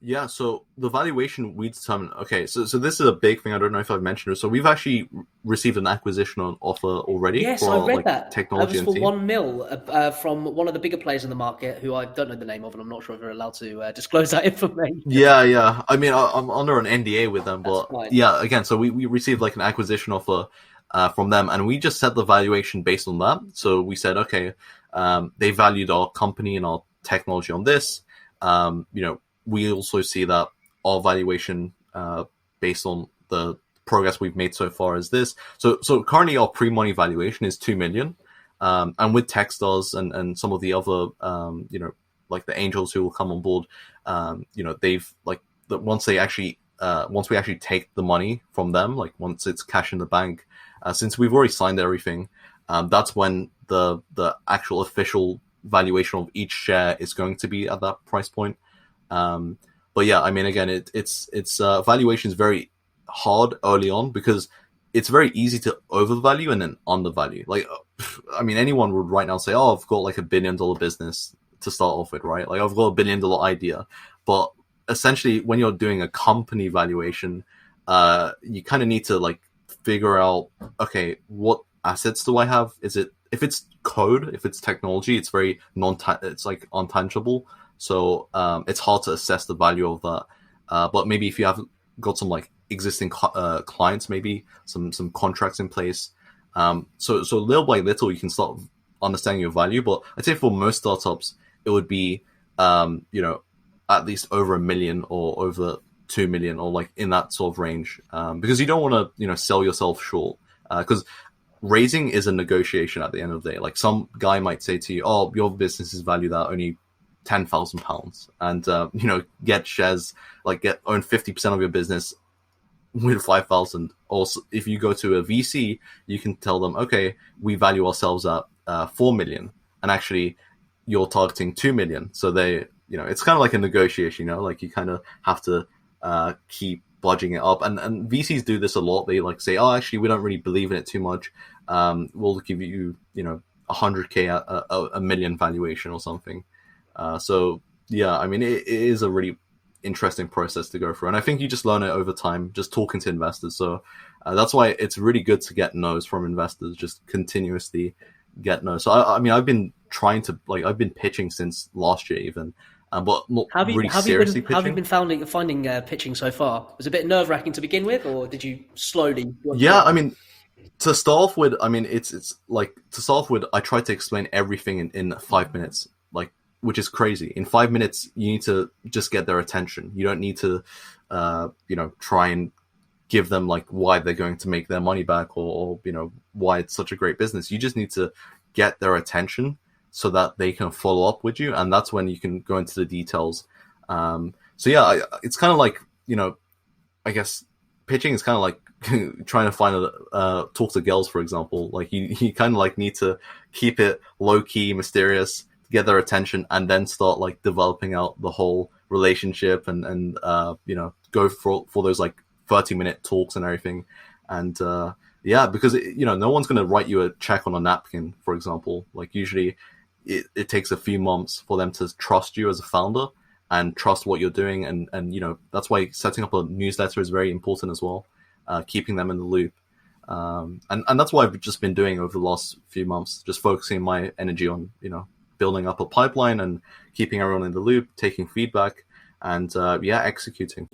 Yeah, so the valuation we determine. Okay, so this is a big thing. I don't know if I've mentioned it. So we've actually received an acquisition offer already Yes, for I our read like that. It technology was and for team. 1 mil from one of the bigger players in the market, who I don't know the name of, and I'm not sure if we're allowed to disclose that information. Yeah, yeah. I mean, I'm under an NDA with them, That's but fine. yeah, again, so we received like an acquisition offer from them, and we just set the valuation based on that. So we said, okay, they valued our company and our technology on this. We also see that our valuation based on the progress we've made so far is this. So currently our pre-money valuation is 2 million, and with Techstars and some of the other like the angels who will come on board, they've like once they actually once we actually take the money from them, like once it's cash in the bank, since we've already signed everything, that's when the actual official valuation of each share is going to be at that price point. Um, but yeah, I mean, again, it's valuation is very hard early on because it's very easy to overvalue and then undervalue. Like, I mean, anyone would right now say, "Oh, I've got like $1 billion business to start off with, right? Like, I've got $1 billion idea." But essentially, when you're doing a company valuation, you kind of need to like figure out, okay, what assets do I have? Is it if it's code, if it's technology, it's very it's like untangible, so it's hard to assess the value of that. But maybe if you have got some like existing clients, maybe some contracts in place, so little by little you can start understanding your value. But I'd say for most startups, it would be at least over 1 million or over 2 million or like in that sort of range, because you don't want to sell yourself short, because raising is a negotiation at the end of the day. Like some guy might say to you, "Oh, your business is valued at only £10,000," and get shares, like get own 50% of your business with 5,000. Or if you go to a VC, you can tell them, "Okay, we value ourselves at 4 million," and actually you're targeting 2 million. So they, it's kind of like a negotiation. Like you kind of have to keep budging it up, and VCs do this a lot. They like say, "Oh, actually, we don't really believe in it too much. We'll give you 100K at a million valuation or something." So yeah, I mean, it is a really interesting process to go through, and I think you just learn it over time, just talking to investors. So that's why it's really good to get no's from investors, just continuously get no's. So I mean, I've been trying to I've been pitching since last year even, but not Have you really have you seriously been have you pitching. been finding pitching so far? It was a bit nerve wracking to begin with, or did you slowly work your way Yeah, I up? mean, to start off with, I mean, it's like to start off with, I try to explain everything in 5 minutes, like which is crazy. In 5 minutes, you need to just get their attention. You don't need to, try and give them like why they're going to make their money back, or why it's such a great business. You just need to get their attention so that they can follow up with you, and that's when you can go into the details. So yeah, it's kind of like I guess pitching is kind of like trying to find a talk to girls, for example. Like you kind of like need to keep it low key, mysterious, get their attention, and then start like developing out the whole relationship, and go for those like 30-minute talks and everything. And yeah, because no one's gonna write you a check on a napkin, for example. Like usually, it takes a few months for them to trust you as a founder and trust what you're doing, and that's why setting up a newsletter is very important as well, keeping them in the loop, and that's what I've just been doing over the last few months, just focusing my energy on building up a pipeline and keeping everyone in the loop, taking feedback, and yeah, executing.